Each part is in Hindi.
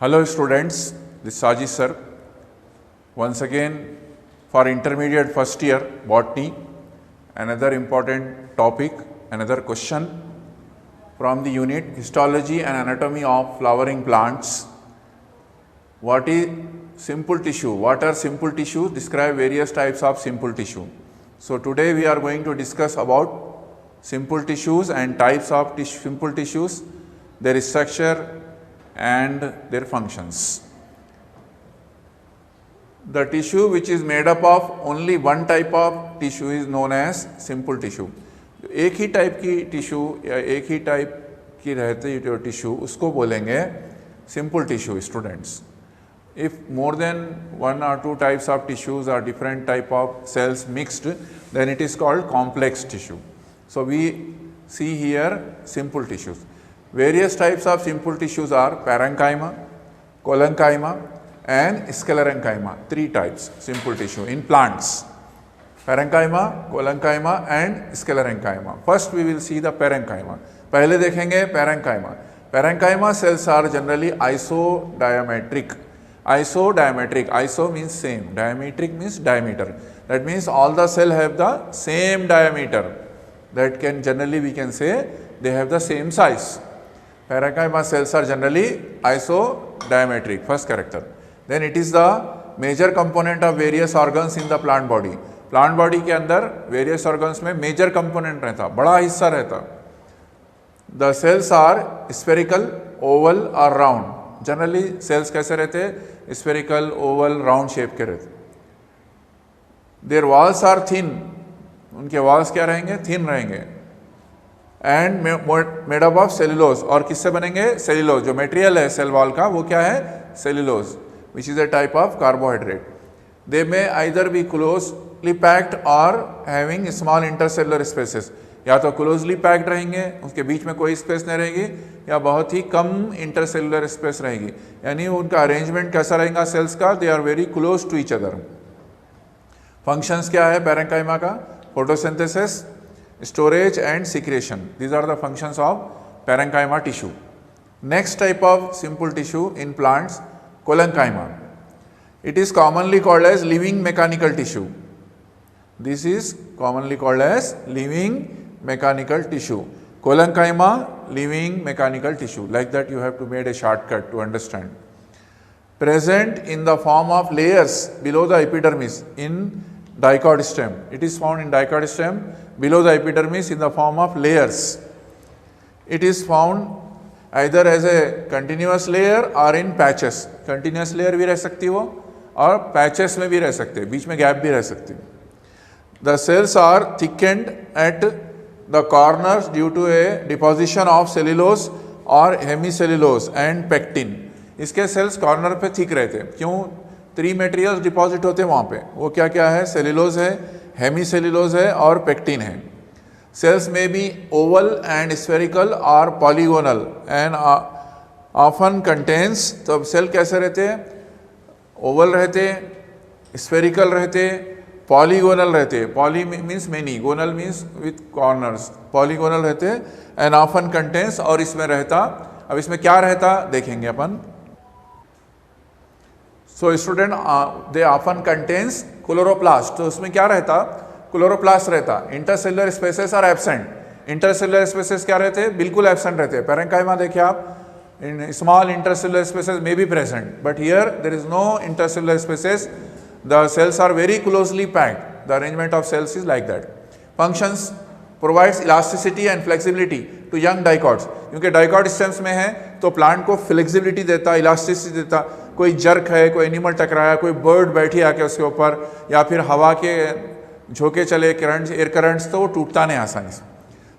Hello students, this is Saji sir. Once again for intermediate first year botany, another important topic, another question from the unit histology and anatomy of flowering plants. What is simple tissue? What are simple tissues? Describe various types of simple tissue. So today we are going to discuss about simple tissues and types of simple tissues, their structure and their functions. The tissue which is made up of only one type of tissue is known as simple tissue. एक ही टाइप की टिश्यू या एक ही टाइप की रहती जो टिश्यू उसको बोलेंगे simple tissue students. If more than one or two types of tissues or different type of cells mixed, then it is called complex tissue. So we see here simple tissues. Various types of simple tissues are parenchyma, collenchyma and sclerenchyma. Three types simple tissue in plants. Parenchyma, collenchyma and sclerenchyma. First we will see the parenchyma. पहले देखेंगे parenchyma. Parenchyma cells are generally isodiametric. Isodiametric. Iso means same. Diametric means diameter. That means all the cell have the same diameter. That can generally we can say they have the same size. Parenchyma cells are generally isodiametric, first character. Then it is the major component of various organs in the plant body. Plant body के अंदर various organs में major component रहता, बड़ा हिस्सा रहता. The cells are spherical, oval or round. Generally cells कैसे रहते? Spherical, oval, round shape के रहते. Their walls are thin. उनके walls क्या रहेंगे? Thin रहेंगे. And made up of cellulose. और किससे बनेंगे? सेल्यूलोज. जो मटेरियल है सेल वॉल का वो क्या है? Cellulose, which is a type of carbohydrate. They में आइदर बी क्लोजली पैक्ड और हैविंग स्मॉल इंटरसेलुलर स्पेसेस. या तो क्लोजली पैक्ड रहेंगे, उसके बीच में कोई स्पेस नहीं रहेगी, या बहुत ही कम इंटरसेलुलर स्पेस रहेगी. यानी उनका अरेंजमेंट कैसा रहेगा सेल्स का? They are very close to each other. Functions क्या है पैरेंकाइमा का? Photosynthesis, storage and secretion. These are the functions of parenchyma tissue. Next type of simple tissue in plants, collenchyma. It is commonly called as living mechanical tissue. This is commonly called as living mechanical tissue. Collenchyma, living mechanical tissue. Like that you have to make a shortcut to understand. Present in the form of layers below the epidermis in dicot stem. It is found in dicot stem below the epidermis in the form of layers. It is found either as a continuous layer or in patches. Continuous layer भी रह सकती हो और patches में भी रह सकते हैं, बीच में gap भी रह सकती है. The cells are thickened at the corners due to a deposition of cellulose or hemicellulose and pectin. इसके cells corner पे thick रहते हैं. क्यों? 3 मटेरियल्स डिपॉजिट होते हैं वहाँ पे. वो क्या क्या है? सेल्यूलोज है, हेमीसेल्यूलोज है और पेक्टिन है. सेल्स में भी ओवल एंड स्फेरिकल और पॉलीगोनल एंड ऑफन कंटेन्स. तो अब सेल कैसे रहते हैं? ओवल रहते, स्फेरिकल रहते, पॉलीगोनल रहते. Poly means many, gonal means with corners. Polygonal रहते एंड ऑफन कंटेन्स. और इसमें रहता, अब इसमें क्या रहता देखेंगे अपन. So student they often contains chloroplast. तो उसमें क्या रहता? क्लोरोप्लास्ट रहता. Intercellular spaces are absent. Intercellular spaces क्या रहते हैं? बिल्कुल एब्सेंट रहते हैं. पैरेंकाइमा देखिए आप, in small intercellular spaces may be present, but here there is no intercellular spaces. The cells are very closely packed. The arrangement of cells is like that. Functions provides elasticity and flexibility to young dicots. क्योंकि डाइकॉट स्टेम्स में है तो प्लांट को फ्लेक्सिबिलिटी देता, इलास्टिसिटी देता. कोई जर्क है, कोई एनिमल टकराया, कोई बर्ड बैठी आके उसके ऊपर, या फिर हवा के झोंके चले करंट्स, एयर करंट्स, तो वो टूटता नहीं आसानी से.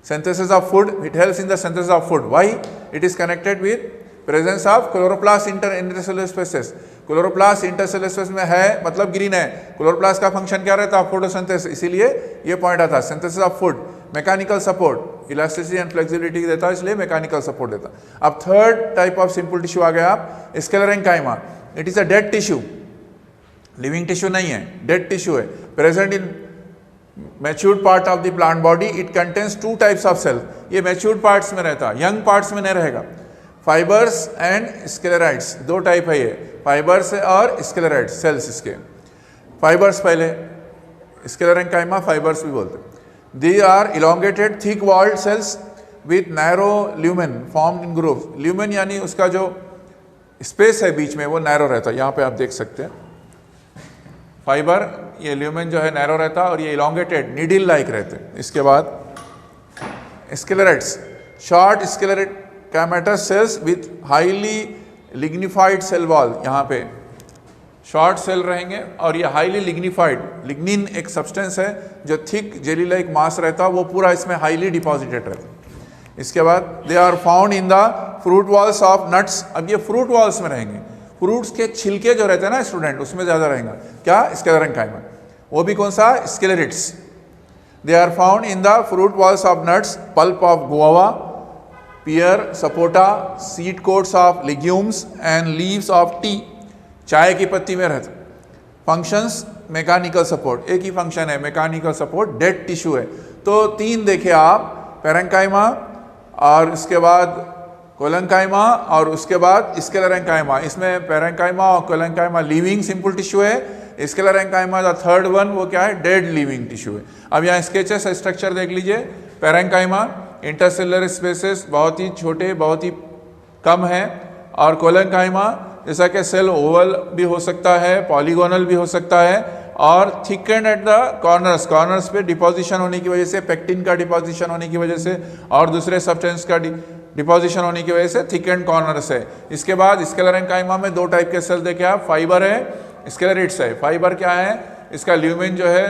Synthesis of food, it helps in the synthesis of food. Why? It is connected with presence of chloroplast intercellular spaces. Chloroplast intercellular space में है मतलब ग्रीन है. क्लोरोप्लास्ट का फंक्शन क्या रहता? फोटोसिंथेसिस. इसीलिए ये पॉइंट आता. Synthesis of food, mechanical support, elasticity and flexibility देता है, इसलिए मैकेनिकल सपोर्ट देता. अब third type of simple tissue आ गया आप, sclerenchyma. It is a dead tissue. Living tissue नहीं है, डेड टिश्यू है. Present in matured part of the plant body. It contains 2 types of cell. ये मैच्योर्ड पार्ट्स में रहता, यंग पार्ट्स में नहीं रहेगा. फाइबर्स एंड स्क्लेराइड्स, दो टाइप है ये, फाइबर्स और स्क्लेराइड्स सेल्स। इसके फाइबर्स पहले, स्क्लेरेंकाइमा फाइबर्स भी बोलते हैं। They are elongated thick walled cells with narrow lumen formed in grooves. Lumen यानी उसका जो स्पेस है बीच में वो नैरो रहता है, यहाँ पे आप देख सकते हैं फाइबर, ये ल्यूमेन जो है नैरो रहता है और ये इलोंगेटेड नीडल लाइक रहते हैं। इसके बाद sclereids, short sclerenchymatous cells with highly lignified cell wall, यहाँ पे शॉर्ट सेल रहेंगे और ये हाईली लिग्निफाइड, लिग्निन एक सब्सटेंस है जो थिक जेली लाइक मास रहता है, वो पूरा इसमें हाईली डिपॉजिटेड रहता है। इसके बाद they are found in the fruit walls of nuts. अब ये फ्रूट वॉल्स में रहेंगे, फ्रूट्स के छिलके जो रहते हैं ना स्टूडेंट, उसमें ज़्यादा रहेगा क्या, स्क्लेरेंकाइमा, वो भी कौन सा, sclereids. They are found in the fruit walls of nuts, pulp of guava, pear, sapota, seed coats of legumes and leaves of tea, चाय की पत्ती में रहते। फंक्शंस मैकेनिकल सपोर्ट, एक ही फंक्शन है मैकेनिकल सपोर्ट, डेड टिश्यू है। तो तीन देखे आप, पैरेंकाइमा और इसके बाद कोलेंकाइमा और उसके बाद स्क्लेरेंकाइमा। इसमें पैरेंकाइमा और कोलेंकाइमा लिविंग सिंपल टिश्यू है, स्क्लेरेंकाइमा द थर्ड वन वो क्या है, डेड लिविंग टिश्यू है। अब यहाँ स्केचेस स्ट्रक्चर देख लीजिए। पैरेंकाइमा इंटरसेलुलर स्पेसेस बहुत ही छोटे, बहुत ही कम है, और कोलेंकाइमा जैसा कि सेल ओवल भी हो सकता है, पॉलीगोनल भी हो सकता है, और thicken at the corners, corners पे डिपोजिशन होने की वजह से, पेक्टिन का डिपोजिशन होने की वजह से और दूसरे सब्सटेंस का डिपोजिशन होने की वजह से थिकन कॉर्नर्स है। इसके बाद स्क्लेरेंकाइमा में दो टाइप के सेल देखे आप, फाइबर है, स्क्लेरिड्स है। फाइबर क्या है, इसका ल्यूमेन जो है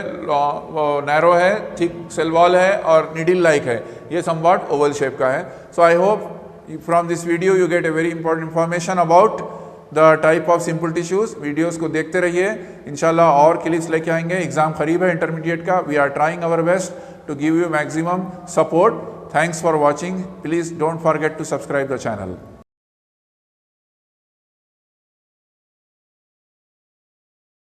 नैरो है, थिक सेल वॉल है और नीडल लाइक है, ये समवॉट ओवल शेप का है। So I hope from this video you get a very important information about the type of simple tissues. Videos को देखते रहिए, इंशाल्लाह और क्लिप्स लेके आएंगे। एग्जाम करीब है इंटरमीडिएट का, we are trying our best to give you maximum support. Thanks for watching, please don't forget to subscribe the channel.